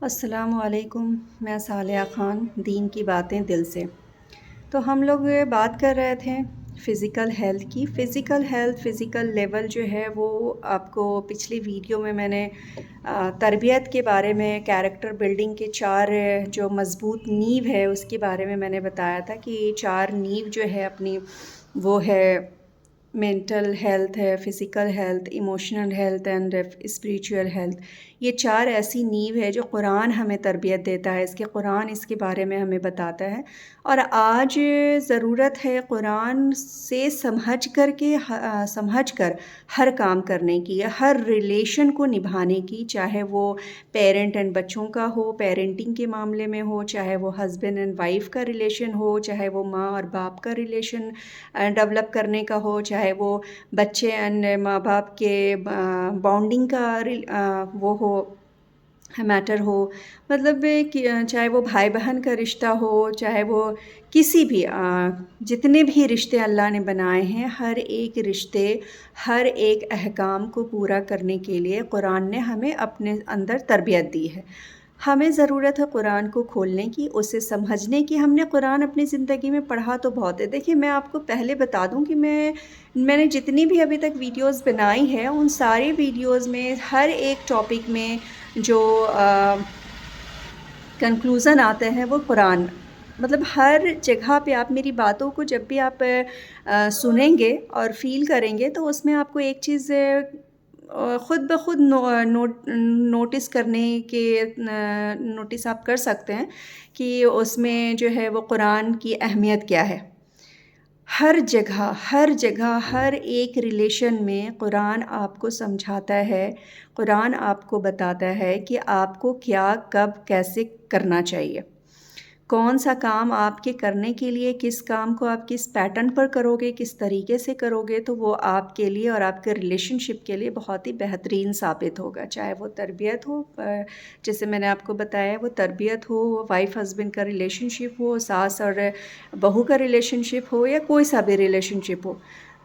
السلام علیکم، میں صالحہ خان، دین کی باتیں دل سے۔ تو ہم لوگ بات کر رہے تھے فزیکل ہیلتھ کی۔ فزیکل لیول جو ہے وہ آپ کو پچھلی ویڈیو میں نے تربیت کے بارے میں، کیریکٹر بلڈنگ کے 4 جو مضبوط نیو ہے اس کے بارے میں نے بتایا تھا کہ یہ 4 نیو جو ہے اپنی وہ ہے مینٹل ہیلتھ ہے، physical health, emotional health and spiritual health. یہ 4 ایسی نیو ہے جو قرآن ہمیں تربیت دیتا ہے، قرآن اس کے بارے میں ہمیں بتاتا ہے۔ اور آج ضرورت ہے قرآن سے سمجھ کر ہر کام کرنے کی، ہر ریلیشن کو نبھانے کی، چاہے وہ پیرنٹ اینڈ بچوں کا ہو، پیرنٹنگ کے معاملے میں ہو، چاہے وہ ہسبینڈ اینڈ وائف کا ریلیشن ہو، چاہے وہ ماں اور باپ کا ریلیشن ڈیولپ کرنے کا ہو، چاہے وہ بچے اینڈ ماں باپ کے بانڈنگ کا وہ ہو، میٹر ہو، مطلب چاہے وہ بھائی بہن کا رشتہ ہو، چاہے وہ کسی بھی جتنے بھی رشتے اللہ نے بنائے ہیں، ہر ایک رشتے، ہر ایک احکام کو پورا کرنے کے لیے قرآن نے ہمیں اپنے اندر تربیت دی ہے۔ ہمیں ضرورت ہے قرآن کو کھولنے کی، اسے سمجھنے کی۔ ہم نے قرآن اپنی زندگی میں پڑھا تو بہت ہے۔ دیکھیے، میں آپ کو پہلے بتا دوں کہ میں نے جتنی بھی ابھی تک ویڈیوز بنائی ہیں، ان ساری ویڈیوز میں ہر ایک ٹاپک میں جو کنکلوژن آتے ہیں وہ قرآن، مطلب ہر جگہ پہ آپ میری باتوں کو جب بھی آپ سنیں گے اور فیل کریں گے تو اس میں آپ کو ایک چیز خود بخود نوٹس آپ کر سکتے ہیں کہ اس میں جو ہے وہ قرآن کی اہمیت کیا ہے۔ ہر جگہ ہر ایک ریلیشن میں قرآن آپ کو سمجھاتا ہے، قرآن آپ کو بتاتا ہے کہ آپ کو کیا، کب، کیسے کرنا چاہیے، کون سا کام آپ کے کرنے کے لیے، کس کام کو آپ کس پیٹرن پر کرو گے، کس طریقے سے کرو گے تو وہ آپ کے لیے اور آپ کے ریلیشن شپ کے لیے بہت ہی بہترین ثابت ہوگا، چاہے وہ تربیت ہو، جیسے میں نے آپ کو بتایا، وہ تربیت ہو، وائف ہسبینڈ کا ریلیشن شپ ہو، ساس اور بہو کا ریلیشن شپ ہو، یا کوئی سا بھی ریلیشن شپ ہو،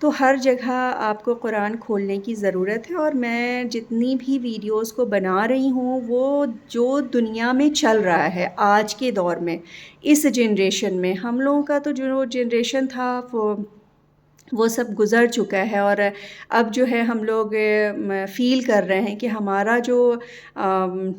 تو ہر جگہ آپ کو قرآن کھولنے کی ضرورت ہے۔ اور میں جتنی بھی ویڈیوز کو بنا رہی ہوں وہ جو دنیا میں چل رہا ہے آج کے دور میں، اس جنریشن میں، ہم لوگوں کا تو جو جنریشن تھا وہ سب گزر چکا ہے، اور اب جو ہے ہم لوگ فیل کر رہے ہیں کہ ہمارا جو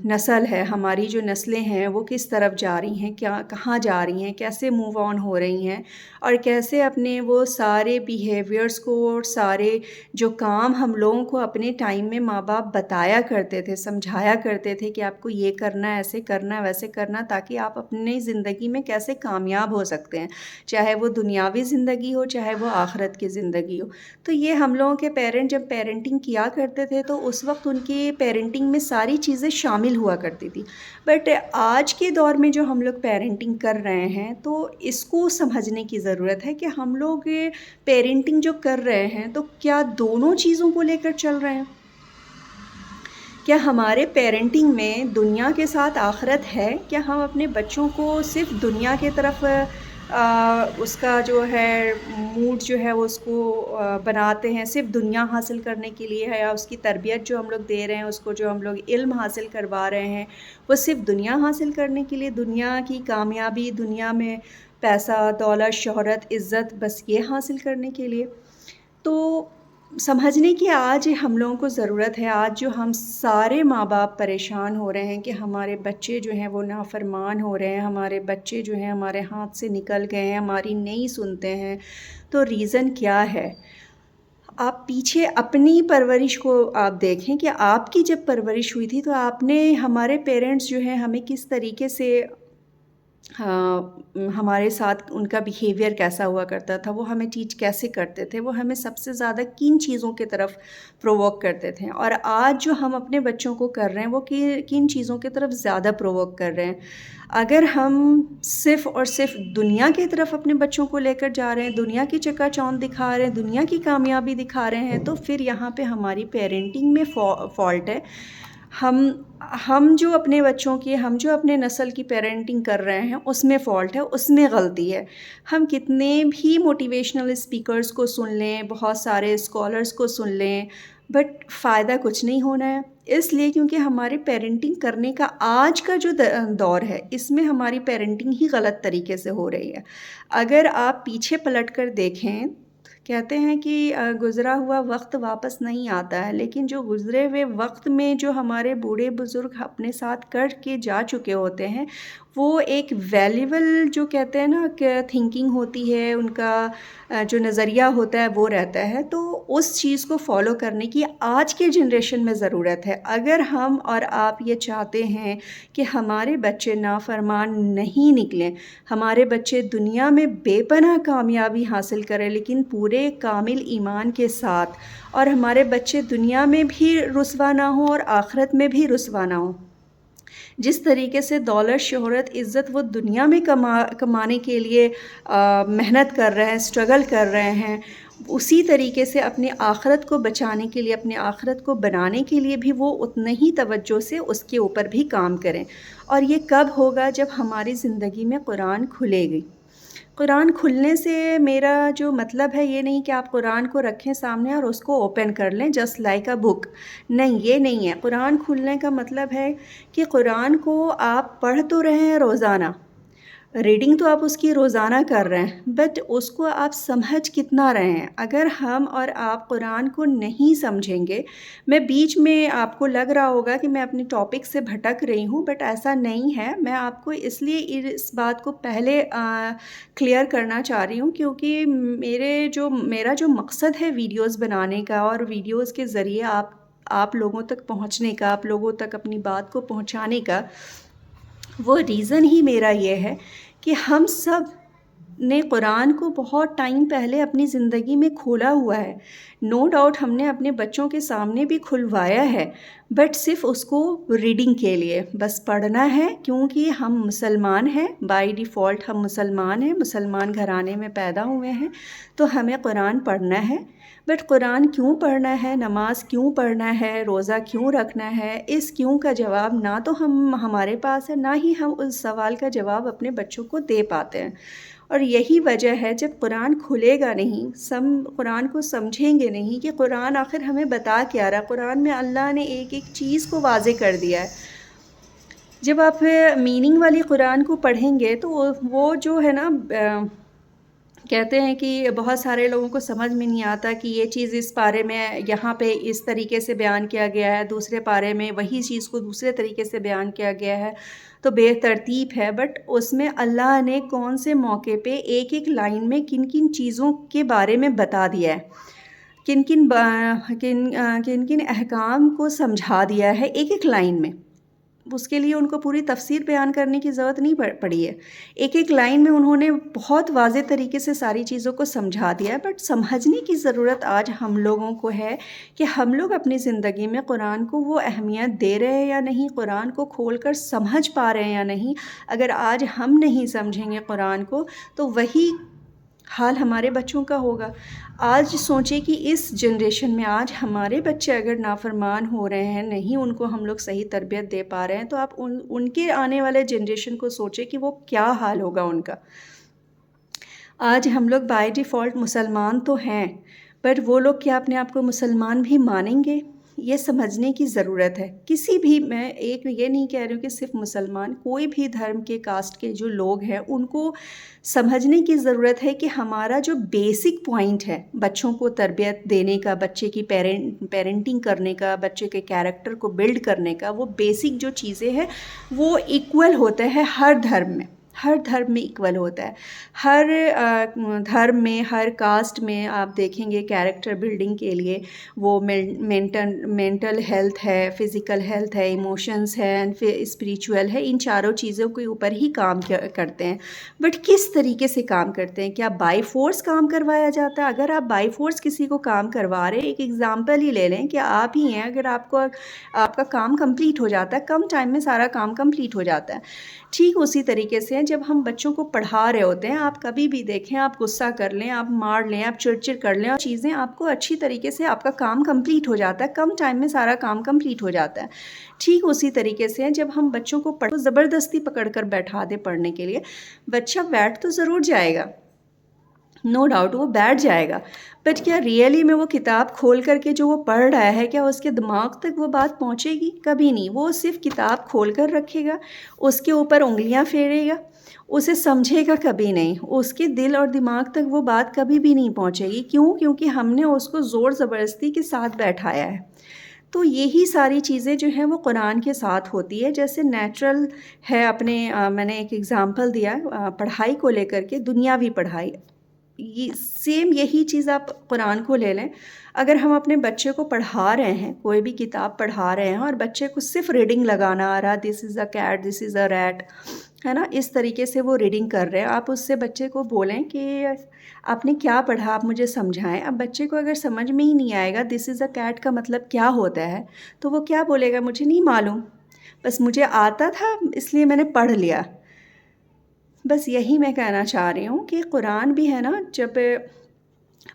نسل ہے، ہماری جو نسلیں ہیں وہ کس طرف جا رہی ہیں، کہاں جا رہی ہیں، کیسے موو آن ہو رہی ہیں، اور کیسے اپنے وہ سارے بیہیویئرس کو اور سارے جو کام ہم لوگوں کو اپنے ٹائم میں ماں باپ بتایا کرتے تھے، سمجھایا کرتے تھے کہ آپ کو یہ کرنا ہے، ایسے کرنا ہے، ویسے کرنا، تاکہ آپ اپنی زندگی میں کیسے کامیاب ہو سکتے ہیں، چاہے وہ دنیاوی زندگی ہو، چاہے وہ آخرت کی زندگی ہو۔ تو یہ ہم لوگوں کے پیرنٹ جب پیرنٹنگ کیا کرتے تھے تو اس وقت ان کی پیرنٹنگ میں ساری چیزیں شامل ہوا کرتی تھی، بٹ آج کے دور میں جو ہم لوگ پیرنٹنگ کر رہے ہیں تو اس کو سمجھنے کی ضرورت ہے کہ ہم لوگ پیرنٹنگ جو کر رہے ہیں تو کیا دونوں چیزوں کو لے کر چل رہے ہیں؟ کیا ہمارے پیرنٹنگ میں دنیا کے ساتھ آخرت ہے؟ کیا ہم اپنے بچوں کو صرف دنیا کے طرف اس کا جو ہے موڈ جو ہے وہ اس کو بناتے ہیں، صرف دنیا حاصل کرنے کے لیے ہے، یا اس کی تربیت جو ہم لوگ دے رہے ہیں، اس کو جو ہم لوگ علم حاصل کروا رہے ہیں وہ صرف دنیا حاصل کرنے کے لیے، دنیا کی کامیابی، دنیا میں پیسہ، دولت، شہرت، عزت، بس یہ حاصل کرنے کے لیے؟ تو سمجھنے کی آج ہم لوگوں کو ضرورت ہے۔ آج جو ہم سارے ماں باپ پریشان ہو رہے ہیں کہ ہمارے بچے جو ہیں وہ نافرمان ہو رہے ہیں، ہمارے بچے جو ہیں ہمارے ہاتھ سے نکل گئے ہیں، ہماری نہیں سنتے ہیں، تو ریزن کیا ہے؟ آپ پیچھے اپنی پرورش کو آپ دیکھیں کہ آپ کی جب پرورش ہوئی تھی تو آپ نے، ہمارے پیرنٹس جو ہیں ہمیں کس طریقے سے ہمارے ساتھ ان کا بیہیویئر کیسا ہوا کرتا تھا، وہ ہمیں ٹیچ کیسے کرتے تھے، وہ ہمیں سب سے زیادہ کن چیزوں کی طرف پرووک کرتے تھے، اور آج جو ہم اپنے بچوں کو کر رہے ہیں وہ کن چیزوں کی طرف زیادہ پرووک کر رہے ہیں؟ اگر ہم صرف اور صرف دنیا کی طرف اپنے بچوں کو لے کر جا رہے ہیں، دنیا کی چکا چوند دکھا رہے ہیں، دنیا کی کامیابی دکھا رہے ہیں، تو پھر یہاں پہ ہماری پیرنٹنگ میں فالٹ ہے۔ ہم جو اپنے بچوں کی، ہم جو اپنے نسل کی پیرنٹنگ کر رہے ہیں اس میں فالٹ ہے، اس میں غلطی ہے۔ ہم کتنے بھی موٹیویشنل اسپیکرز کو سن لیں، بہت سارے اسکالرز کو سن لیں، بٹ فائدہ کچھ نہیں ہونا ہے۔ اس لیے کیونکہ ہماری پیرنٹنگ کرنے کا آج کا جو دور ہے، اس میں ہماری پیرنٹنگ ہی غلط طریقے سے ہو رہی ہے۔ اگر آپ پیچھے پلٹ کر دیکھیں، کہتے ہیں کہ گزرا ہوا وقت واپس نہیں آتا ہے، لیکن جو گزرے ہوئے وقت میں جو ہمارے بوڑھے بزرگ اپنے ساتھ کر کے جا چکے ہوتے ہیں، وہ ایک ویلیبل جو کہتے ہیں نا کہ تھنکنگ ہوتی ہے، ان کا جو نظریہ ہوتا ہے وہ رہتا ہے، تو اس چیز کو فالو کرنے کی آج کے جنریشن میں ضرورت ہے۔ اگر ہم اور آپ یہ چاہتے ہیں کہ ہمارے بچے نافرمان نہیں نکلیں، ہمارے بچے دنیا میں بے پناہ کامیابی حاصل کریں لیکن پورے کامل ایمان کے ساتھ، اور ہمارے بچے دنیا میں بھی رسوا نہ ہوں اور آخرت میں بھی رسوا نہ ہوں، جس طریقے سے دولت، شہرت، عزت وہ دنیا میں کمانے کے لیے محنت کر رہے ہیں، اسٹرگل کر رہے ہیں، اسی طریقے سے اپنی آخرت کو بچانے کے لیے، اپنی آخرت کو بنانے کے لیے بھی وہ اتنے ہی توجہ سے اس کے اوپر بھی کام کریں۔ اور یہ کب ہوگا؟ جب ہماری زندگی میں قرآن کھلے گی۔ قرآن کھلنے سے میرا جو مطلب ہے یہ نہیں کہ آپ قرآن کو رکھیں سامنے اور اس کو اوپن کر لیں جسٹ لائک اے بک، نہیں، یہ نہیں ہے۔ قرآن کھلنے کا مطلب ہے کہ قرآن کو آپ پڑھ تو رہے ہیں روزانہ، ریڈنگ تو آپ اس کی روزانہ کر رہے ہیں، بٹ اس کو آپ سمجھ کتنا رہے ہیں؟ اگر ہم اور آپ قرآن کو نہیں سمجھیں گے، میں بیچ میں آپ کو لگ رہا ہوگا کہ میں اپنے ٹاپک سے بھٹک رہی ہوں، بٹ ایسا نہیں ہے۔ میں آپ کو اس لیے اس بات کو پہلے کلیئر کرنا چاہ رہی ہوں کیونکہ میرا جو مقصد ہے ویڈیوز بنانے کا اور ویڈیوز کے ذریعے آپ لوگوں تک پہنچنے کا، آپ لوگوں تک اپنی بات کو پہنچانے کا، وہ ریزن ہی میرا یہ ہے کہ ہم سب نے قرآن کو بہت ٹائم پہلے اپنی زندگی میں کھولا ہوا ہے، نو ڈاؤٹ ہم نے اپنے بچوں کے سامنے بھی کھلوایا ہے، بٹ صرف اس کو ریڈنگ کے لیے بس پڑھنا ہے، کیونکہ ہم مسلمان ہیں، بائی ڈیفالٹ ہم مسلمان ہیں، مسلمان گھرانے میں پیدا ہوئے ہیں، تو ہمیں قرآن پڑھنا ہے۔ بٹ قرآن کیوں پڑھنا ہے، نماز کیوں پڑھنا ہے، روزہ کیوں رکھنا ہے، اس کیوں کا جواب نہ تو ہمارے پاس ہے، نہ ہی ہم اس سوال کا جواب اپنے بچوں کو دے پاتے ہیں۔ اور یہی وجہ ہے جب قرآن کھلے گا نہیں، قرآن کو سمجھیں گے نہیں کہ قرآن آخر ہمیں بتا کیا رہا۔ قرآن میں اللہ نے ایک ایک چیز کو واضح کر دیا ہے۔ جب آپ میننگ والی قرآن کو پڑھیں گے تو وہ جو ہے نا، کہتے ہیں کہ بہت سارے لوگوں کو سمجھ میں نہیں آتا کہ یہ چیز اس پارے میں یہاں پہ اس طریقے سے بیان کیا گیا ہے، دوسرے پارے میں وہی چیز کو دوسرے طریقے سے بیان کیا گیا ہے، تو بے ترتیب ہے۔ بٹ اس میں اللہ نے کون سے موقع پہ ایک ایک لائن میں کن کن چیزوں کے بارے میں بتا دیا ہے، کن کن احکام کو سمجھا دیا ہے ایک ایک لائن میں۔ اس کے لیے ان کو پوری تفسیر بیان کرنے کی ضرورت نہیں پڑی ہے، ایک ایک لائن میں انہوں نے بہت واضح طریقے سے ساری چیزوں کو سمجھا دیا ہے۔ بٹ سمجھنے کی ضرورت آج ہم لوگوں کو ہے کہ ہم لوگ اپنی زندگی میں قرآن کو وہ اہمیت دے رہے ہیں یا نہیں، قرآن کو کھول کر سمجھ پا رہے ہیں یا نہیں۔ اگر آج ہم نہیں سمجھیں گے قرآن کو تو وہی حال ہمارے بچوں کا ہوگا۔ آج سوچیں کہ اس جنریشن میں آج ہمارے بچے اگر نافرمان ہو رہے ہیں، نہیں ان کو ہم لوگ صحیح تربیت دے پا رہے ہیں، تو آپ ان کے آنے والے جنریشن کو سوچیں کہ وہ کیا حال ہوگا ان کا۔ آج ہم لوگ بائی ڈیفالٹ مسلمان تو ہیں، بٹ وہ لوگ کیا اپنے آپ کو مسلمان بھی مانیں گے؟ یہ سمجھنے کی ضرورت ہے۔ کسی بھی، میں ایک یہ نہیں کہہ رہی ہوں کہ صرف مسلمان، کوئی بھی دھرم کے کاسٹ کے جو لوگ ہیں ان کو سمجھنے کی ضرورت ہے کہ ہمارا جو بیسک پوائنٹ ہے بچوں کو تربیت دینے کا، بچے کی پیرنٹنگ کرنے کا، بچے کے کیریکٹر کو بلڈ کرنے کا، وہ بیسک جو چیزیں ہیں وہ ایکول ہوتا ہے ہر دھرم میں، ہر دھرم میں ایکول ہوتا ہے۔ ہر دھرم میں، ہر کاسٹ میں آپ دیکھیں گے کیریکٹر بلڈنگ کے لیے وہ مینٹل ہیلتھ ہے، فزیکل ہیلتھ ہے، ایموشنز ہے، اسپریچول ہے، ان چاروں چیزوں کے اوپر ہی کام کرتے ہیں۔ بٹ کس طریقے سے کام کرتے ہیں؟ کیا بائی فورس کام کروایا جاتا ہے؟ اگر آپ بائی فورس کسی کو کام کروا رہے ہیں، ایک ایگزامپل ہی لے لیں کہ آپ ہی ہیں، اگر آپ کا کام کمپلیٹ ہو جاتا ہے، کم ٹائم میں سارا کام کمپلیٹ ہو جاتا ہے، ٹھیک اسی طریقے سے جب ہم بچوں کو پڑھا رہے ہوتے ہیں، آپ کبھی بھی دیکھیں، آپ غصہ کر لیں، آپ مار لیں، آپ چڑچڑ کر لیں، اور چیزیں آپ کو اچھی طریقے سے آپ کا کام کمپلیٹ ہو جاتا ہے، کم ٹائم میں سارا کام کمپلیٹ ہو جاتا ہے۔ ٹھیک اسی طریقے سے جب ہم بچوں کو زبردستی پکڑ کر بیٹھا دیں پڑھنے کے لیے، بچہ بیٹھ تو ضرور جائے گا، نو ڈاؤٹ وہ بیٹھ جائے گا، بٹ کیا ریئلی میں وہ کتاب کھول کر کے جو وہ پڑھ رہا ہے کیا اس کے دماغ تک وہ بات پہنچے گی؟ کبھی نہیں. وہ صرف کتاب کھول کر رکھے گا، اس کے اوپر انگلیاں پھیرے گا، اسے سمجھے گا کبھی نہیں. اس کے دل اور دماغ تک وہ بات کبھی بھی نہیں پہنچے گی. کیوں؟ کیونکہ ہم نے اس کو زور زبردستی کے ساتھ بیٹھایا ہے. تو یہی ساری چیزیں جو ہیں وہ قرآن کے ساتھ ہوتی ہے. جیسے نیچرل ہے اپنے میں نے ایک ایگزامپل دیا پڑھائی کو لے کر کے، دنیاوی پڑھائی، یہ سیم یہی چیز آپ قرآن کو لے لیں. اگر ہم اپنے بچے کو پڑھا رہے ہیں، کوئی بھی کتاب پڑھا رہے ہیں اور بچے کو صرف ریڈنگ لگانا آ رہا، دس از a cat, this is a rate, ہے نا، اس طریقے سے وہ ریڈنگ کر رہے ہیں. آپ اس سے بچے کو بولیں کہ آپ نے کیا پڑھا، آپ مجھے سمجھائیں. اب بچے کو اگر سمجھ میں ہی نہیں آئے گا دس از اے کیٹ کا مطلب کیا ہوتا ہے، تو وہ کیا بولے گا؟ مجھے نہیں معلوم، بس مجھے آتا تھا اس لیے میں نے پڑھ لیا. بس یہی میں کہنا چاہ رہی ہوں کہ قرآن بھی ہے نا، جب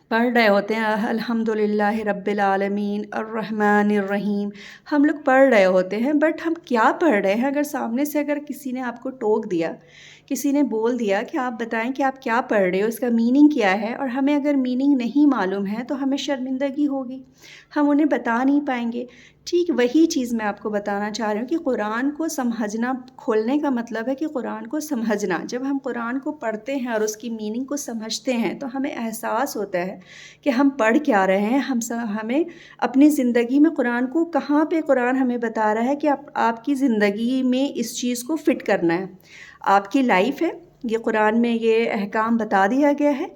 پڑھ رہے ہوتے ہیں الحمدللہ رب العالمین الرحمن الرحیم، ہم لوگ پڑھ رہے ہوتے ہیں، بٹ ہم کیا پڑھ رہے ہیں؟ اگر سامنے سے اگر کسی نے آپ کو ٹوک دیا، کسی نے بول دیا کہ آپ بتائیں کہ آپ کیا پڑھ رہے ہو، اس کا میننگ کیا ہے، اور ہمیں اگر میننگ نہیں معلوم ہے تو ہمیں شرمندگی ہوگی، ہم انہیں بتا نہیں پائیں گے. ٹھیک وہی چیز میں آپ کو بتانا چاہ رہی ہوں کہ قرآن کو سمجھنا، کھولنے کا مطلب ہے کہ قرآن کو سمجھنا. جب ہم قرآن کو پڑھتے ہیں اور اس کی میننگ کو سمجھتے ہیں تو ہمیں احساس ہوتا ہے کہ ہم پڑھ کیا رہے ہیں. ہمیں اپنی زندگی میں قرآن کو کہاں پہ قرآن ہمیں بتا رہا ہے کہ آپ کی زندگی میں اس چیز کو فٹ کرنا ہے. آپ کی لائف ہے، یہ قرآن میں یہ احکام بتا دیا گیا ہے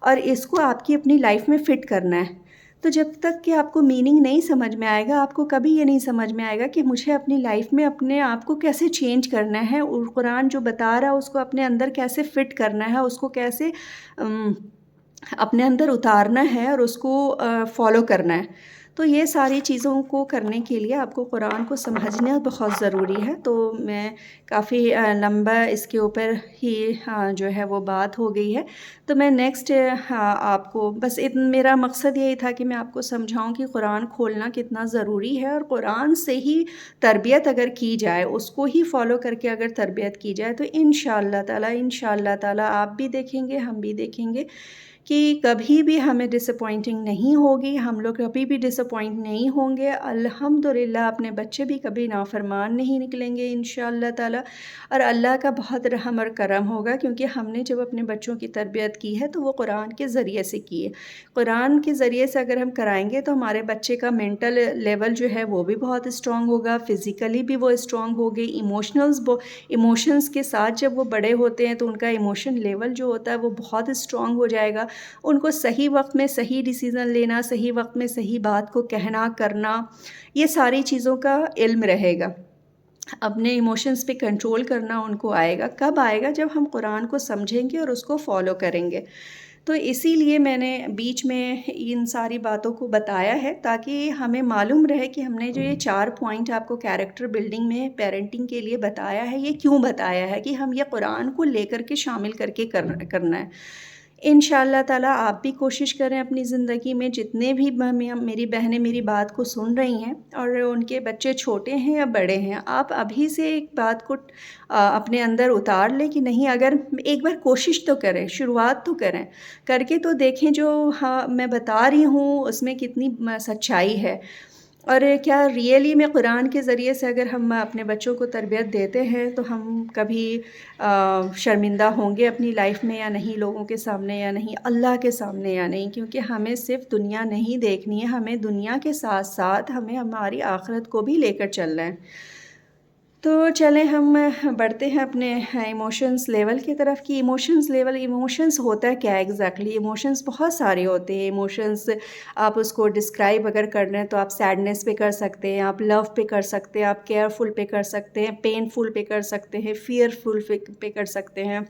اور اس کو آپ کی اپنی لائف میں فٹ کرنا ہے. تو جب تک کہ آپ کو میننگ نہیں سمجھ میں آئے گا، آپ کو کبھی یہ نہیں سمجھ میں آئے گا کہ مجھے اپنی لائف میں اپنے آپ کو کیسے چینج کرنا ہے، اور قرآن جو بتا رہا ہے اس کو اپنے اندر کیسے فٹ کرنا ہے، اس کو کیسے اپنے اندر اتارنا ہے اور اس کو فالو کرنا ہے. تو یہ ساری چیزوں کو کرنے کے لیے آپ کو قرآن کو سمجھنا بہت ضروری ہے. تو میں کافی لمبا اس کے اوپر ہی جو ہے وہ بات ہو گئی ہے. تو میں نیکسٹ آپ کو بس میرا مقصد یہی تھا کہ میں آپ کو سمجھاؤں کہ قرآن کھولنا کتنا ضروری ہے، اور قرآن سے ہی تربیت اگر کی جائے، اس کو ہی فالو کر کے اگر تربیت کی جائے تو انشاءاللہ تعالیٰ آپ بھی دیکھیں گے، ہم بھی دیکھیں گے کہ کبھی بھی ہمیں ڈسپوائنٹنگ نہیں ہوگی، ہم لوگ کبھی بھی ڈسپوائنٹ نہیں ہوں گے. الحمدللہ اپنے بچے بھی کبھی نافرمان نہیں نکلیں گے انشاءاللہ تعالیٰ. اور اللہ کا بہت رحم اور کرم ہوگا، کیونکہ ہم نے جب اپنے بچوں کی تربیت کی ہے تو وہ قرآن کے ذریعے سے کی ہے. قرآن کے ذریعے سے اگر ہم کرائیں گے تو ہمارے بچے کا مینٹل لیول جو ہے وہ بھی بہت اسٹرانگ ہوگا، فزیکلی بھی وہ اسٹرانگ ہوگی. ایموشنز کے ساتھ جب وہ بڑے ہوتے ہیں تو ان کا ایموشن لیول جو ہوتا ہے وہ بہت اسٹرانگ ہو جائے گا. ان کو صحیح وقت میں صحیح ڈیسیزن لینا، صحیح وقت میں صحیح بات کو کہنا کرنا، یہ ساری چیزوں کا علم رہے گا. اپنے ایموشنز پہ کنٹرول کرنا ان کو آئے گا. کب آئے گا؟ جب ہم قرآن کو سمجھیں گے اور اس کو فالو کریں گے. تو اسی لیے میں نے بیچ میں ان ساری باتوں کو بتایا ہے تاکہ ہمیں معلوم رہے کہ ہم نے جو یہ 4 پوائنٹ آپ کو کیریکٹر بلڈنگ میں پیرنٹنگ کے لیے بتایا ہے، یہ کیوں بتایا ہے کہ ہم یہ قرآن کو لے کر کے شامل کر کے کرنا ہے. انشاءاللہ تعالیٰ آپ بھی کوشش کریں اپنی زندگی میں، جتنے بھی میری بہنیں میری بات کو سن رہی ہیں اور ان کے بچے چھوٹے ہیں یا بڑے ہیں، آپ ابھی سے ایک بات کو اپنے اندر اتار لیں کہ نہیں، اگر ایک بار کوشش تو کریں، شروعات تو کریں، کر کے تو دیکھیں جو میں بتا رہی ہوں اس میں کتنی سچائی ہے، اور کیا ریئلی میں قرآن کے ذریعے سے اگر ہم اپنے بچوں کو تربیت دیتے ہیں تو ہم کبھی شرمندہ ہوں گے اپنی لائف میں یا نہیں، لوگوں کے سامنے یا نہیں، اللہ کے سامنے یا نہیں. کیونکہ ہمیں صرف دنیا نہیں دیکھنی ہے، ہمیں دنیا کے ساتھ ساتھ ہمیں ہماری آخرت کو بھی لے کر چلنا ہے. تو چلیں ہم بڑھتے ہیں اپنے ایموشنز لیول کی طرف. کی ایموشنز ہوتا ہے کیا ایگزیکٹلی؟ ایموشنز بہت سارے ہوتے ہیں. ایموشنز آپ اس کو ڈسکرائب اگر کر رہے ہیں تو آپ سیڈنس پہ کر سکتے ہیں، آپ لو پہ کر سکتے ہیں، آپ کیئرفل پہ کر سکتے ہیں، پینفل پہ کر سکتے ہیں، فیئرفل پہ کر سکتے ہیں.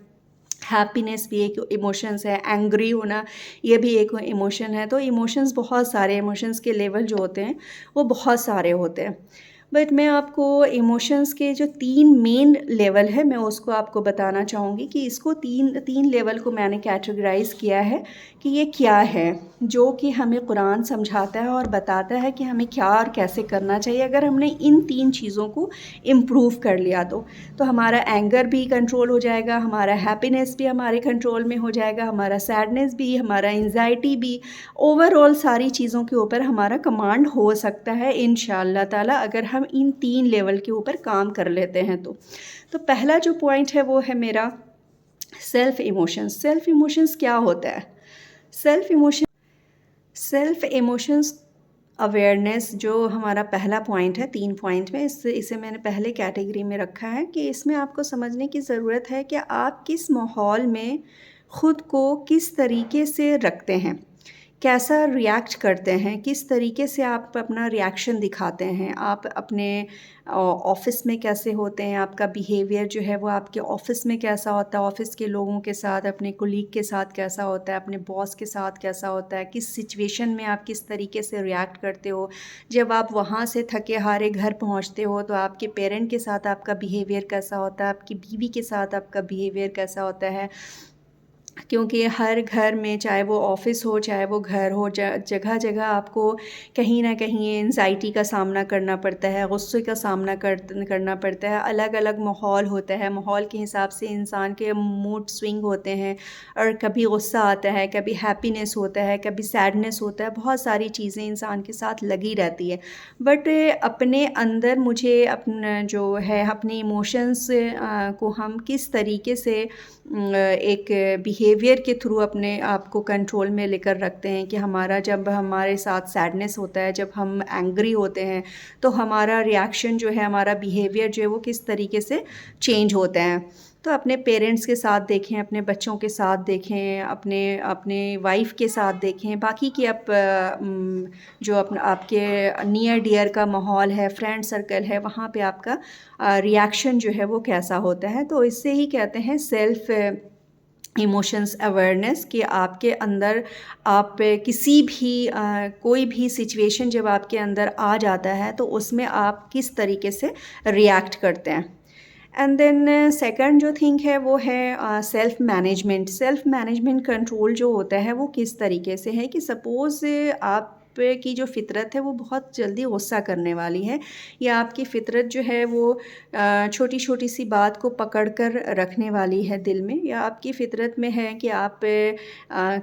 ہیپینس بھی ایک ایموشنز ہے، اینگری ہونا یہ بھی ایک ایموشن ہے. تو ایموشنز بہت سارے، ایموشنز کے لیول جو ہوتے ہیں وہ بہت سارے ہوتے ہیں. بٹ میں آپ کو ایموشنس کے جو 3 مین لیول ہے میں اس کو آپ کو بتانا چاہوں گی کہ اس کو تین لیول کو میں نے کیٹیگرائز کیا ہے کہ یہ کیا ہے جو کہ ہمیں قرآن سمجھاتا ہے اور بتاتا ہے کہ ہمیں کیا اور کیسے کرنا چاہیے. اگر ہم نے ان 3 چیزوں کو امپروو کر لیا تو ہمارا اینگر بھی کنٹرول ہو جائے گا, ہمارا ہیپینس بھی ہمارے کنٹرول میں ہو جائے گا, ہمارا سیڈنس بھی, ہمارا انزائٹی بھی, اوور آل ساری چیزوں کے اوپر ہمارا کمانڈ ہو سکتا ہے انشاءاللہ تعالی اگر ہم ان 3 لیول کے اوپر کام کر لیتے ہیں. تو پہلا جو پوائنٹ ہے وہ ہے میرا سیلف ایموشنس. سیلف ایموشنس کیا ہوتا ہے؟ سیلف ایموشنس اویئرنیس جو ہمارا پہلا پوائنٹ ہے 3 پوائنٹ میں, اسے میں نے پہلے کیٹیگری میں رکھا ہے کہ اس میں آپ کو سمجھنے کی ضرورت ہے کہ آپ کس ماحول میں خود کو کس طریقے سے رکھتے ہیں, کیسا ریاکٹ کرتے ہیں, کس طریقے سے آپ اپنا ریاکشن دکھاتے ہیں, آپ اپنے آفس میں کیسے ہوتے ہیں, آپ کا بیہیویئر جو ہے وہ آپ کے آفس میں کیسا ہوتا ہے, آفس کے لوگوں کے ساتھ, اپنے کولیگ کے ساتھ کیسا ہوتا ہے, اپنے باس کے ساتھ کیسا ہوتا ہے, کس سچویشن میں آپ کس طریقے سے ریاکٹ کرتے ہو. جب آپ وہاں سے تھکے ہارے گھر پہنچتے ہو تو آپ کے پیرنٹ کے ساتھ آپ کا بیہیویئر کیسا ہوتا ہے, آپ کی بیوی کے ساتھ آپ کا بیہیویئر کیسا ہوتا ہے, کیونکہ ہر گھر میں چاہے وہ آفس ہو چاہے وہ گھر ہو جگہ جگہ آپ کو کہیں نہ کہیں انزائٹی کا سامنا کرنا پڑتا ہے, غصے کا سامنا کرنا پڑتا ہے. الگ الگ ماحول ہوتا ہے, ماحول کے حساب سے انسان کے موڈ سوئنگ ہوتے ہیں اور کبھی غصہ آتا ہے, کبھی ہیپینس ہوتا ہے, کبھی سیڈنس ہوتا ہے, بہت ساری چیزیں انسان کے ساتھ لگی رہتی ہے. بٹ اپنے اندر مجھے اپنا جو ہے اپنے ایموشنس کو ہم کس طریقے سے ایک بیہیویئر کے تھرو اپنے آپ کو کنٹرول میں لے کر رکھتے ہیں کہ ہمارا جب ہمارے ساتھ سیڈنس ہوتا ہے, جب ہم اینگری ہوتے ہیں تو ہمارا ریاکشن جو ہے, ہمارا بیہیویئر جو ہے وہ کس طریقے سے چینج ہوتا ہے. تو اپنے پیرنٹس کے ساتھ دیکھیں, اپنے بچوں کے ساتھ دیکھیں, اپنے وائف کے ساتھ دیکھیں, باقی کے جو آپ کے نیئر ڈیئر کا ماحول ہے, فرینڈ سرکل ہے, وہاں پہ آپ کا ریاکشن جو ہے وہ کیسا ہوتا ہے. تو اس سے ہی کہتے ہیں سیلف ایموشنس اویئرنیس کہ آپ کے اندر آپ کسی بھی کوئی بھی سچویشن جب آپ کے اندر آ جاتا ہے تو اس میں آپ کس طریقے سے ریاکٹ کرتے ہیں. اینڈ دین سیکنڈ جو تھنگ ہے وہ ہے self management. Self management control جو ہوتا ہے وہ کس طریقے سے ہے کہ سپوز آپ کی جو فطرت ہے وہ بہت جلدی غصہ کرنے والی ہے, یا آپ کی فطرت جو ہے وہ چھوٹی چھوٹی سی بات کو پکڑ کر رکھنے والی ہے دل میں, یا آپ کی فطرت میں ہے کہ آپ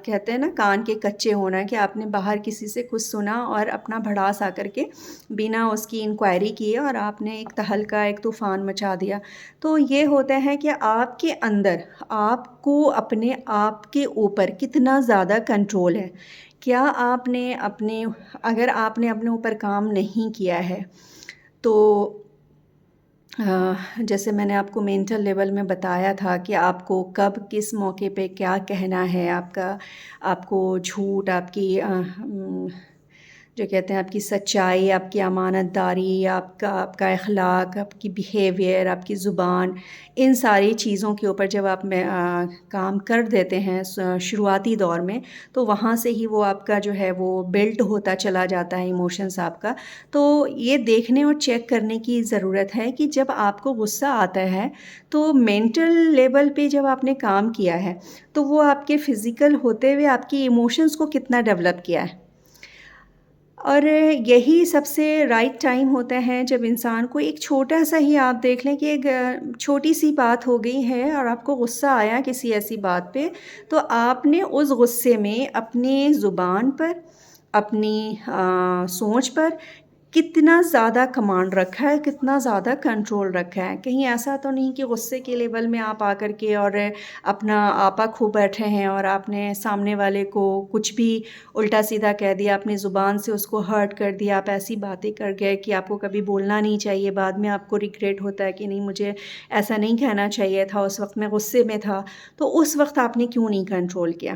کہتے ہیں نا کان کے کچے ہونا, کہ آپ نے باہر کسی سے کچھ سنا اور اپنا بھڑاس آ کر کے بنا اس کی انکوائری کیے اور آپ نے ایک تہلکہ ایک طوفان مچا دیا. تو یہ ہوتا ہے کہ آپ کے اندر آپ کو اپنے آپ کے اوپر کتنا زیادہ کنٹرول ہے. کیا آپ نے اگر آپ نے اپنے اوپر کام نہیں کیا ہے تو جیسے میں نے آپ کو مینٹل لیول میں بتایا تھا کہ آپ کو کب کس موقع پہ کیا کہنا ہے, آپ کو جھوٹ, آپ کی جو کہتے ہیں آپ کی سچائی, آپ کی امانت داری, آپ کا اخلاق, آپ کی بیہیویئر, آپ کی زبان, ان ساری چیزوں کے اوپر جب آپ کام کر دیتے ہیں شروعاتی دور میں تو وہاں سے ہی وہ آپ کا جو ہے وہ بلڈ ہوتا چلا جاتا ہے ایموشنس آپ کا. تو یہ دیکھنے اور چیک کرنے کی ضرورت ہے کہ جب آپ کو غصہ آتا ہے تو مینٹل لیول پہ جب آپ نے کام کیا ہے تو وہ آپ کے فزیکل ہوتے ہوئے آپ کی ایموشنس کو کتنا ڈیولپ کیا ہے. اور یہی سب سے رائٹ ٹائم ہوتا ہے جب انسان کو ایک چھوٹا سا ہی آپ دیکھ لیں کہ ایک چھوٹی سی بات ہو گئی ہے اور آپ کو غصہ آیا کسی ایسی بات پہ, تو آپ نے اس غصے میں اپنی زبان پر, اپنی سوچ پر کتنا زیادہ کمانڈ رکھا ہے, کتنا زیادہ کنٹرول رکھا ہے. کہیں ایسا تو نہیں کہ غصے کے لیول میں آپ آ کر کے اور اپنا آپا کھو بیٹھے ہیں اور آپ نے سامنے والے کو کچھ بھی الٹا سیدھا کہہ دیا, اپنی زبان سے اس کو ہرٹ کر دیا, آپ ایسی باتیں کر گئے کہ آپ کو کبھی بولنا نہیں چاہیے, بعد میں آپ کو ریگریٹ ہوتا ہے کہ نہیں مجھے ایسا نہیں کہنا چاہیے تھا, اس وقت میں غصے میں تھا. تو اس وقت آپ نے کیوں نہیں کنٹرول کیا؟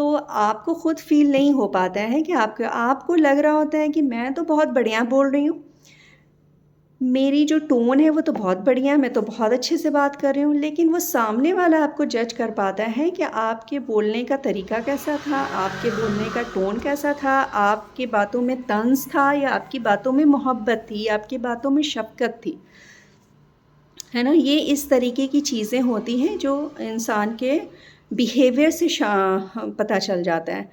تو آپ کو خود فیل نہیں ہو پاتا ہے کہ آپ کو لگ رہا ہوتا ہے کہ میں تو بہت بڑھیا بول رہی ہوں، میری جو ٹون ہے وہ تو بہت بڑھیا ہے، میں تو بہت اچھے سے بات کر رہی ہوں، لیکن وہ سامنے والا آپ کو جج کر پاتا ہے کہ آپ کے بولنے کا طریقہ کیسا تھا، آپ کے بولنے کا ٹون کیسا تھا، آپ کی باتوں میں طنز تھا یا آپ کی باتوں میں محبت تھی، آپ کی باتوں میں شفقت تھی، ہے نا. یہ اس طریقے کی چیزیں ہوتی ہیں جو انسان کے بیہیویئر سے پتہ چل جاتا ہے.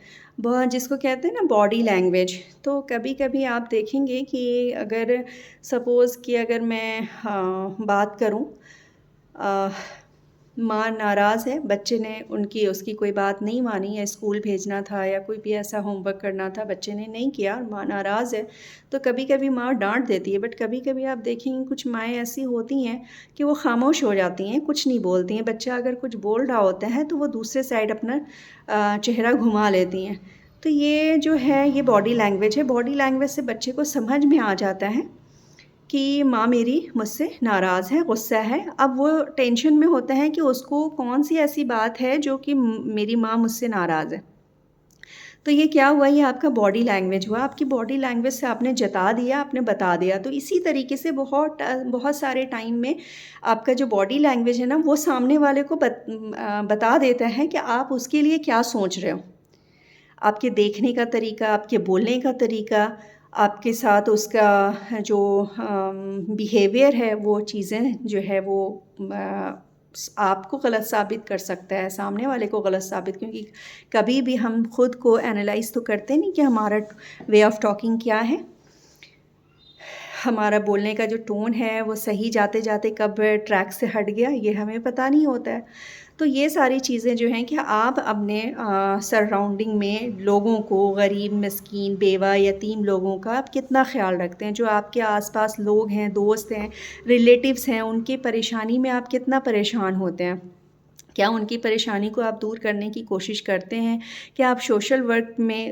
جس کو کہتے ہیں نا باڈی لینگویج. تو کبھی کبھی آپ دیکھیں گے کہ اگر سپوز کہ اگر میں بات کروں، ماں ناراض ہے، بچے نے اس کی کوئی بات نہیں مانی، یا اسکول بھیجنا تھا یا کوئی بھی ایسا ہوم ورک کرنا تھا، بچے نے نہیں کیا اور ماں ناراض ہے، تو کبھی کبھی ماں ڈانٹ دیتی ہے. بٹ کبھی کبھی آپ دیکھیں گے کچھ مائیں ایسی ہوتی ہیں کہ وہ خاموش ہو جاتی ہیں، کچھ نہیں بولتی ہیں. بچہ اگر کچھ بول رہا ہوتا ہے تو وہ دوسرے سائڈ اپنا چہرہ گھما لیتی ہیں. تو یہ جو ہے یہ باڈی لینگویج ہے. باڈی لینگویج سے بچے کو سمجھ میں آ جاتا ہے کہ ماں میری مجھ سے ناراض ہے، غصہ ہے. اب وہ ٹینشن میں ہوتا ہے کہ اس کو کون سی ایسی بات ہے جو کہ میری ماں مجھ سے ناراض ہے. تو یہ کیا ہوا، یہ آپ کا باڈی لینگویج ہوا. آپ کی باڈی لینگویج سے آپ نے جتا دیا، آپ نے بتا دیا. تو اسی طریقے سے بہت سارے ٹائم میں آپ کا جو باڈی لینگویج ہے نا، وہ سامنے والے کو بتا دیتا ہے کہ آپ اس کے لیے کیا سوچ رہے ہو. آپ کے دیکھنے کا طریقہ، آپ کے بولنے کا طریقہ، آپ کے ساتھ اس کا جو بیہیویئر ہے، وہ چیزیں جو ہے وہ آپ کو غلط ثابت کر سکتا ہے، سامنے والے کو غلط ثابت. کیونکہ کبھی بھی ہم خود کو انالائز تو کرتے نہیں کہ ہمارا وے آف ٹاکنگ کیا ہے، ہمارا بولنے کا جو ٹون ہے وہ صحیح جاتے جاتے کب ٹریک سے ہٹ گیا، یہ ہمیں پتہ نہیں ہوتا ہے. تو یہ ساری چیزیں جو ہیں کہ آپ اپنے سراؤنڈنگ میں لوگوں کو، غریب، مسکین، بیوہ، یتیم لوگوں کا آپ کتنا خیال رکھتے ہیں. جو آپ کے آس پاس لوگ ہیں، دوست ہیں، ریلیٹیوز ہیں، ان کی پریشانی میں آپ کتنا پریشان ہوتے ہیں. کیا ان کی پریشانی کو آپ دور کرنے کی کوشش کرتے ہیں؟ کیا آپ سوشل ورک میں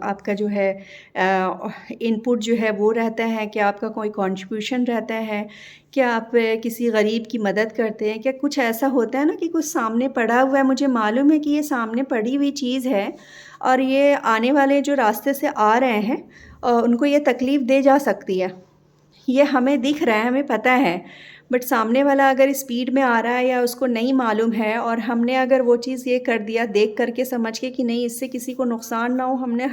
آپ کا جو ہے ان پٹ جو ہے وہ رہتا ہے؟ کیا آپ کا کوئی کنٹریبیوشن رہتا ہے؟ کیا آپ کسی غریب کی مدد کرتے ہیں؟ کیا کچھ ایسا ہوتا ہے نا کہ کچھ سامنے پڑا ہوا ہے، مجھے معلوم ہے کہ یہ سامنے پڑی ہوئی چیز ہے اور یہ آنے والے جو راستے سے آ رہے ہیں ان کو یہ تکلیف دے جا سکتی ہے، یہ ہمیں دکھ رہا ہے، ہمیں پتہ ہے. بٹ سامنے والا اگر اسپیڈ میں آ رہا ہے یا اس کو نہیں معلوم ہے، اور ہم نے اگر وہ چیز یہ کر دیا دیکھ کر کے، سمجھ کے کہ نہیں اس سے کسی کو نقصان نہ ہو، ہم نے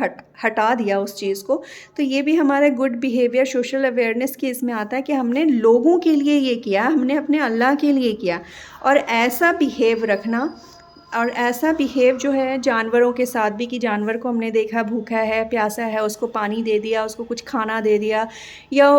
ہٹا دیا اس چیز کو، تو یہ بھی ہمارا گڈ بیہیویئر، سوشل اویئرنیس کی اس میں آتا ہے کہ ہم نے لوگوں کے لیے یہ کیا، ہم نے اپنے اللہ کے لیے کیا. اور ایسا بیہیو رکھنا، اور ایسا بیہیو جو ہے جانوروں کے ساتھ بھی، کہ جانور کو ہم نے دیکھا بھوکا ہے، پیاسا ہے، اس کو پانی دے دیا، اس کو کچھ کھانا دے دیا، یا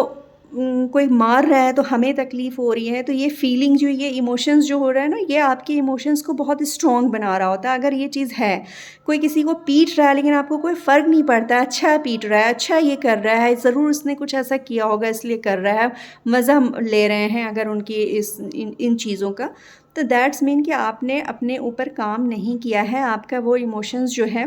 کوئی مار رہا ہے تو ہمیں تکلیف ہو رہی ہے، تو یہ فیلنگ جو، یہ ایموشنز جو ہو رہا ہے نا، یہ آپ کے ایموشنز کو بہت اسٹرانگ بنا رہا ہوتا ہے. اگر یہ چیز ہے، کوئی کسی کو پیٹ رہا ہے لیکن آپ کو کوئی فرق نہیں پڑتا ہے، اچھا پیٹ رہا ہے، اچھا یہ کر رہا ہے، ضرور اس نے کچھ ایسا کیا ہوگا اس لیے کر رہا ہے، مزہ لے رہے ہیں اگر ان کی ان چیزوں کا، تو دیٹس مین کہ آپ نے اپنے اوپر کام نہیں کیا ہے. آپ کا وہ ایموشنز جو ہے،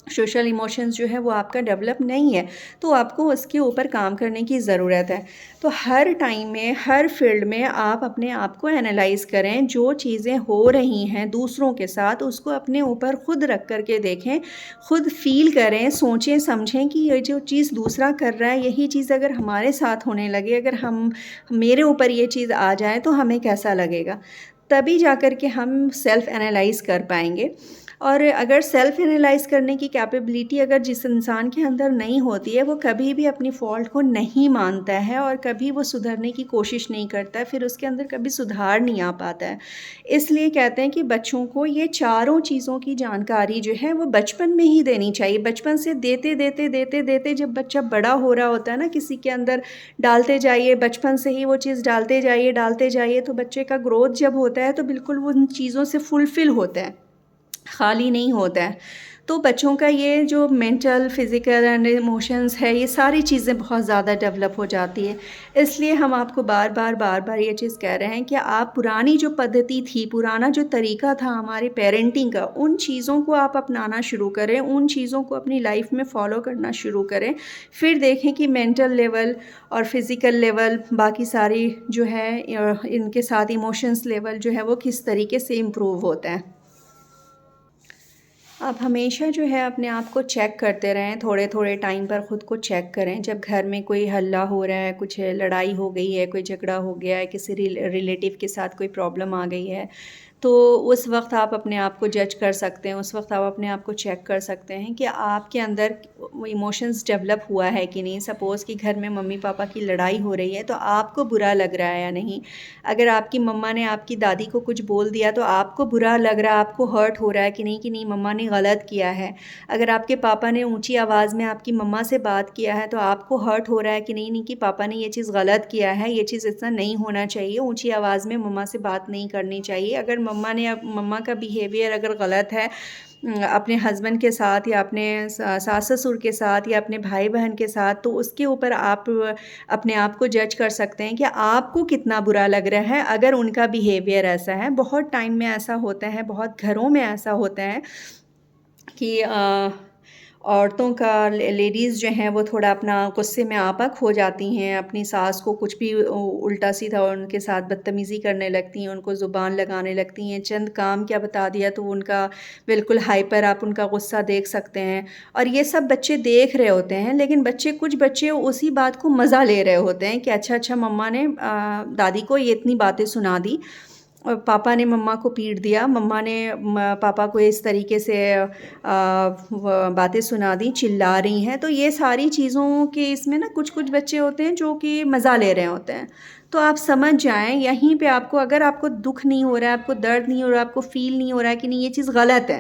سوشل ایموشنز جو ہے وہ آپ کا ڈیولپ نہیں ہے، تو آپ کو اس کے اوپر کام کرنے کی ضرورت ہے. تو ہر ٹائم میں، ہر فیلڈ میں آپ اپنے آپ کو انالائز کریں. جو چیزیں ہو رہی ہیں دوسروں کے ساتھ، اس کو اپنے اوپر خود رکھ کر کے دیکھیں، خود فیل کریں، سوچیں سمجھیں کہ یہ جو چیز دوسرا کر رہا ہے، یہی چیز اگر ہمارے ساتھ ہونے لگے، اگر میرے اوپر یہ چیز آ جائے تو ہمیں کیسا لگے گا. تبھی جا کر کے ہم سیلف انالائز کر پائیں گے. اور اگر سیلف انالائز کرنے کی کیپیبلٹی اگر جس انسان کے اندر نہیں ہوتی ہے، وہ کبھی بھی اپنی فالٹ کو نہیں مانتا ہے اور کبھی وہ سدھرنے کی کوشش نہیں کرتا ہے، پھر اس کے اندر کبھی سدھار نہیں آ پاتا ہے. اس لیے کہتے ہیں کہ بچوں کو یہ چاروں چیزوں کی جانکاری جو ہے وہ بچپن میں ہی دینی چاہیے. بچپن سے دیتے دیتے دیتے دیتے جب بچہ بڑا ہو رہا ہوتا ہے نا، کسی کے اندر ڈالتے جائیے، بچپن سے ہی وہ چیز ڈالتے جائیے تو بچے کا گروتھ جب ہوتا ہے تو بالکل وہ ان چیزوں سے فلفل ہوتا ہے، خالی نہیں ہوتا ہے. تو بچوں کا یہ جو مینٹل، فزیکل اینڈ ایموشنز ہے، یہ ساری چیزیں بہت زیادہ ڈیولپ ہو جاتی ہے. اس لیے ہم آپ کو بار بار یہ چیز کہہ رہے ہیں کہ آپ پرانی جو پدھتی تھی، پرانا جو طریقہ تھا ہمارے پیرنٹنگ کا، ان چیزوں کو آپ اپنانا شروع کریں، ان چیزوں کو اپنی لائف میں فالو کرنا شروع کریں. پھر دیکھیں کہ مینٹل لیول اور فزیکل لیول، باقی ساری جو ہے ان کے ساتھ ایموشنز لیول جو ہے وہ کس طریقے سے امپروو ہوتا ہے. آپ ہمیشہ جو ہے اپنے آپ کو چیک کرتے رہیں، تھوڑے تھوڑے ٹائم پر خود کو چیک کریں. جب گھر میں کوئی ہلہ ہو رہا ہے، کچھ لڑائی ہو گئی ہے، کوئی جھگڑا ہو گیا ہے، کسی ریلیٹیو کے ساتھ کوئی پرابلم آ گئی ہے، تو اس وقت آپ اپنے آپ کو جج کر سکتے ہیں. اس وقت آپ اپنے آپ کو چیک کر سکتے ہیں کہ آپ کے اندر ایموشنز ڈیولپ ہوا ہے کہ نہیں. سپوز کہ گھر میں ممی پاپا کی لڑائی ہو رہی ہے تو آپ کو برا لگ رہا ہے یا نہیں. اگر آپ کی مما نے آپ کی دادی کو کچھ بول دیا تو آپ کو برا لگ رہا ہے، آپ کو ہرٹ ہو رہا ہے کہ نہیں مما نے غلط کیا ہے. اگر آپ کے پاپا نے اونچی آواز میں آپ کی مما سے بات کیا ہے تو آپ کو ہرٹ ہو رہا ہے کہ نہیں کہ پاپا نے یہ چیز غلط کیا ہے، یہ چیز اتنا نہیں ہونا چاہیے، اونچی آواز میں مما سے بات نہیں کرنی چاہیے. اگر مما کا بیہیویئر اگر غلط ہے اپنے ہسبینڈ کے ساتھ یا اپنے ساس سسر کے ساتھ یا اپنے بھائی بہن کے ساتھ، تو اس کے اوپر آپ اپنے آپ کو جج کر سکتے ہیں کہ آپ کو کتنا برا لگ رہا ہے اگر ان کا بیہیویئر ایسا ہے. بہت ٹائم میں ایسا ہوتا ہے، بہت گھروں میں ایسا ہوتا ہے کہ عورتوں کا، لیڈیز جو ہیں وہ تھوڑا اپنا غصے میں آپک ہو جاتی ہیں، اپنی ساس کو کچھ بھی الٹا سیدھا ان کے ساتھ بدتمیزی کرنے لگتی ہیں، ان کو زبان لگانے لگتی ہیں. چند کام کیا بتا دیا تو ان کا بالکل ہائپر، آپ ان کا غصہ دیکھ سکتے ہیں. اور یہ سب بچے دیکھ رہے ہوتے ہیں، لیکن کچھ بچے اسی بات کو مزہ لے رہے ہوتے ہیں کہ اچھا مما نے دادی کو یہ اتنی باتیں سنا دی، اور پاپا نے مما کو پیٹ دیا، مما نے پاپا کو اس طریقے سے باتیں سنا دی، چلا رہی ہیں. تو یہ ساری چیزوں کے اس میں نا کچھ بچے ہوتے ہیں جو کہ مزہ لے رہے ہوتے ہیں. تو آپ سمجھ جائیں یہیں پہ آپ کو، اگر آپ کو دکھ نہیں ہو رہا ہے، آپ کو درد نہیں ہو رہا ہے، آپ کو فیل نہیں ہو رہا ہے کہ نہیں یہ چیز غلط ہے،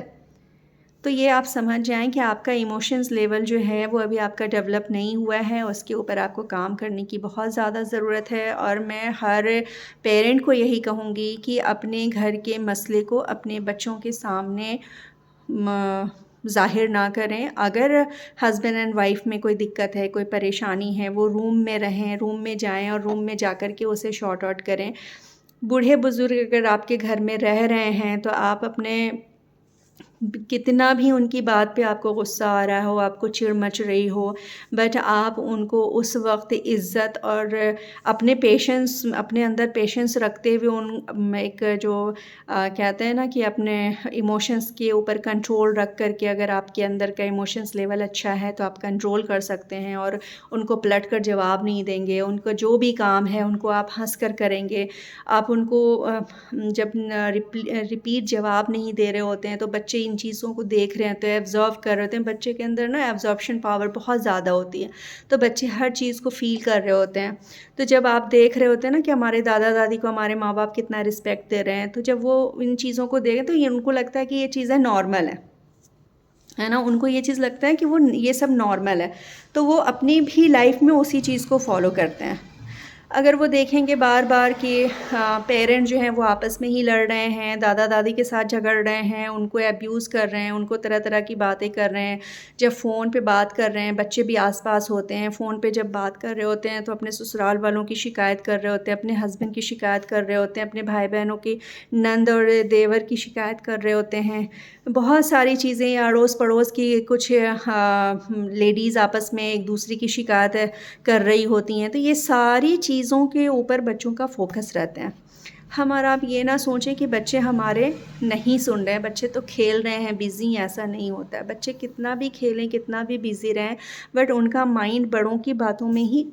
تو یہ آپ سمجھ جائیں کہ آپ کا ایموشنز لیول جو ہے وہ ابھی آپ کا ڈیولپ نہیں ہوا ہے. اس کے اوپر آپ کو کام کرنے کی بہت زیادہ ضرورت ہے. اور میں ہر پیرنٹ کو یہی کہوں گی کہ اپنے گھر کے مسئلے کو اپنے بچوں کے سامنے ظاہر نہ کریں. اگر ہسبینڈ اینڈ وائف میں کوئی دقت ہے، کوئی پریشانی ہے، وہ روم میں رہیں، روم میں جائیں اور روم میں جا کر کے اسے شارٹ آؤٹ کریں. بوڑھے بزرگ اگر آپ کے گھر میں رہ رہے ہیں تو آپ اپنے کتنا بھی ان کی بات پہ آپ کو غصہ آ رہا ہو، آپ کو چڑ مچ رہی ہو، بٹ آپ ان کو اس وقت عزت اور اپنے اپنے اندر پیشنس رکھتے ہوئے ان ایک جو کہتے ہیں نا کہ اپنے ایموشنس کے اوپر کنٹرول رکھ کر کے، اگر آپ کے اندر کا ایموشنس لیول اچھا ہے تو آپ کنٹرول کر سکتے ہیں اور ان کو پلٹ کر جواب نہیں دیں گے. ان کا جو بھی کام ہے ان کو آپ ہنس کر کریں گے. آپ ان کو جب ریپیٹ جواب نہیں دے رہے ہوتے ہیں تو بچے ان چیزوں کو دیکھ رہے ہوتے ہیں، ایبزارو کر رہے ہوتے ہیں. بچے کے اندر نا ایبزارپشن پاور بہت زیادہ ہوتی ہے، تو بچے ہر چیز کو فیل کر رہے ہوتے ہیں. تو جب آپ دیکھ رہے ہوتے ہیں نا کہ ہمارے دادا دادی کو ہمارے ماں باپ کتنا رسپیکٹ دے رہے ہیں، تو جب وہ ان چیزوں کو دیکھیں تو ان کو لگتا ہے کہ یہ چیزیں نارمل ہے نا. ان کو یہ چیز لگتا ہے کہ وہ یہ سب نارمل ہے، تو وہ اپنی بھی لائف میں اسی چیز کو فالو کرتے ہیں. اگر وہ دیکھیں گے بار بار کہ پیرنٹ جو ہیں وہ آپس میں ہی لڑ رہے ہیں، دادا دادی کے ساتھ جھگڑ رہے ہیں، ان کو ایبیوز کر رہے ہیں، ان کو طرح طرح کی باتیں کر رہے ہیں، جب فون پہ بات کر رہے ہیں، بچے بھی آس پاس ہوتے ہیں، فون پہ جب بات کر رہے ہوتے ہیں تو اپنے سسرال والوں کی شکایت کر رہے ہوتے ہیں، اپنے ہسبینڈ کی شکایت کر رہے ہوتے ہیں، اپنے بھائی بہنوں کی، نند اور دیور کی شکایت کر رہے ہوتے ہیں. بہت ساری چیزیں، اڑوس پڑوس کی کچھ لیڈیز آپس میں ایک دوسرے کی شکایت کر رہی ہوتی ہیں. تو یہ ساری چیزوں کے اوپر بچوں کا فوکس رہتا ہے. ہمارا آپ یہ نہ سوچیں کہ بچے ہمارے نہیں سن رہے ہیں، بچے تو کھیل رہے ہیں، بیزی ہیں. ایسا نہیں ہوتا ہے. بچے کتنا بھی کھیلیں، کتنا بھی بیزی رہیں، بٹ ان کا مائنڈ بڑوں کی باتوں میں ہی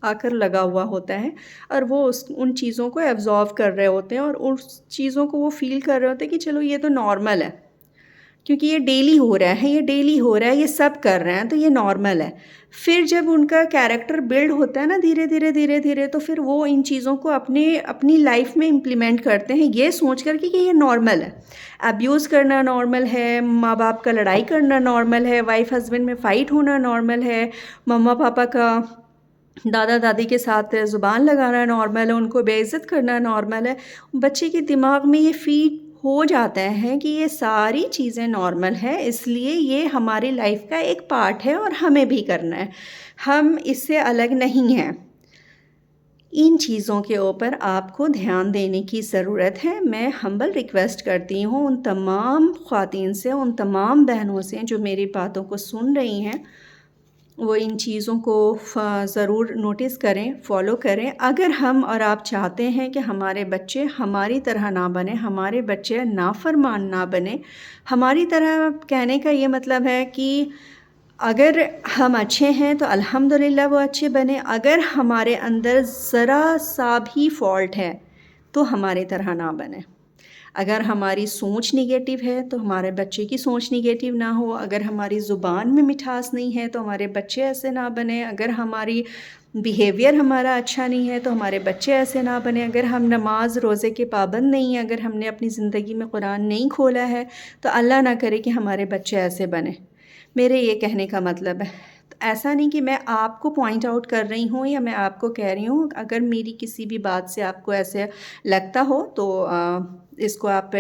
آ کر لگا ہوا ہوتا ہے، اور وہ ان چیزوں کو ایبزارو کر رہے ہوتے ہیں، اور اس چیزوں کو وہ فیل کر رہے ہوتے ہیں کہ چلو یہ تو نارمل ہے، کیونکہ یہ ڈیلی ہو رہا ہے، یہ ڈیلی ہو رہا ہے، یہ سب کر رہے ہیں تو یہ نارمل ہے. پھر جب ان کا کیریکٹر بلڈ ہوتا ہے نا دھیرے دھیرے، تو پھر وہ ان چیزوں کو اپنی لائف میں امپلیمنٹ کرتے ہیں، یہ سوچ کر کہ یہ نارمل ہے. ابیوز کرنا نارمل ہے، ماں باپ کا لڑائی کرنا نارمل ہے، وائف ہسبینڈ میں فائٹ ہونا نارمل ہے، مما پاپا کا دادا دادی کے ساتھ زبان لگانا نارمل ہے، ان کو بے عزت کرنا نارمل ہے. بچے کے دماغ میں یہ فیڈ ہو جاتا ہے کہ یہ ساری چیزیں نارمل ہے، اس لیے یہ ہماری لائف کا ایک پارٹ ہے اور ہمیں بھی کرنا ہے، ہم اس سے الگ نہیں ہیں. ان چیزوں کے اوپر آپ کو دھیان دینے کی ضرورت ہے. میں ہمبل ریکویسٹ کرتی ہوں ان تمام خواتین سے، ان تمام بہنوں سے جو میری باتوں کو سن رہی ہیں، وہ ان چیزوں کو ضرور نوٹس کریں، فالو کریں۔ اگر ہم اور آپ چاہتے ہیں کہ ہمارے بچے ہماری طرح نہ بنیں، ہمارے بچے نافرمان نہ بنیں، ہماری طرح کہنے کا یہ مطلب ہے کہ اگر ہم اچھے ہیں تو الحمدللہ وہ اچھے بنیں، اگر ہمارے اندر ذرا سا بھی فالٹ ہے تو ہمارے طرح نہ بنیں۔ اگر ہماری سوچ نگیٹو ہے تو ہمارے بچے کی سوچ نگیٹو نہ ہو، اگر ہماری زبان میں مٹھاس نہیں ہے تو ہمارے بچے ایسے نہ بنیں، اگر ہماری بیہیویئر ہمارا اچھا نہیں ہے تو ہمارے بچے ایسے نہ بنیں، اگر ہم نماز روزے کے پابند نہیں ہیں، اگر ہم نے اپنی زندگی میں قرآن نہیں کھولا ہے تو اللہ نہ کرے کہ ہمارے بچے ایسے بنیں۔ میرے یہ کہنے کا مطلب ہے ایسا نہیں کہ میں آپ کو پوائنٹ آؤٹ کر رہی ہوں یا میں آپ کو کہہ رہی ہوں، اگر میری کسی بھی بات سے آپ کو ایسے لگتا ہو تو اس کو آپ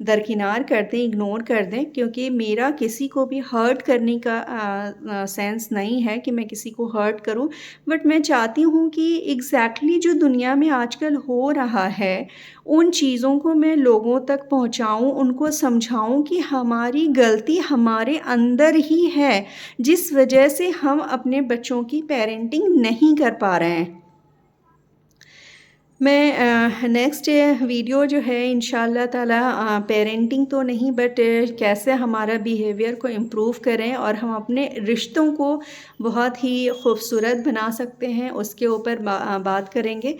درکنار کر دیں، اگنور کر دیں، کیونکہ میرا کسی کو بھی ہرٹ کرنے کا سینس نہیں ہے کہ میں کسی کو ہرٹ کروں، بٹ میں چاہتی ہوں کہ ایگزیکٹلی جو دنیا میں آج کل ہو رہا ہے ان چیزوں کو میں لوگوں تک پہنچاؤں، ان کو سمجھاؤں کہ ہماری غلطی ہمارے اندر ہی ہے، جس وجہ سے ہم اپنے بچوں کی پیرنٹنگ نہیں کر پا رہے ہیں۔ میں نیکسٹ ویڈیو جو ہے انشاءاللہ تعالی پیرنٹنگ تو نہیں بٹ کیسے ہمارا بیہیویئر کو امپروو کریں اور ہم اپنے رشتوں کو بہت ہی خوبصورت بنا سکتے ہیں، اس کے اوپر بات کریں گے۔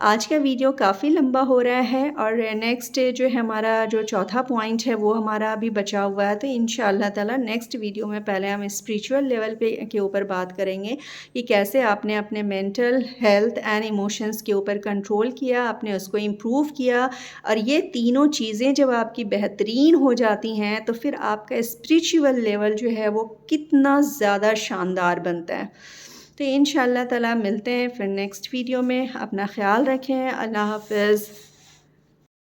آج کا ویڈیو کافی لمبا ہو رہا ہے اور نیکسٹ جو ہے ہمارا جو چوتھا پوائنٹ ہے وہ ہمارا ابھی بچا ہوا ہے، تو انشاءاللہ تعالی نیکسٹ ویڈیو میں پہلے ہم اسپریچول لیول کے اوپر بات کریں گے کہ کیسے آپ نے اپنے مینٹل ہیلتھ اینڈ ایموشنز کے اوپر کنٹرول کیا، آپ نے اس کو امپروو کیا، اور یہ تینوں چیزیں جب آپ کی بہترین ہو جاتی ہیں تو پھر آپ کا اسپریچول لیول جو ہے وہ کتنا زیادہ شاندار بنتا ہے۔ تو انشاءاللہ تعالی ملتے ہیں پھر نیکسٹ ویڈیو میں، اپنا خیال رکھیں، اللہ حافظ۔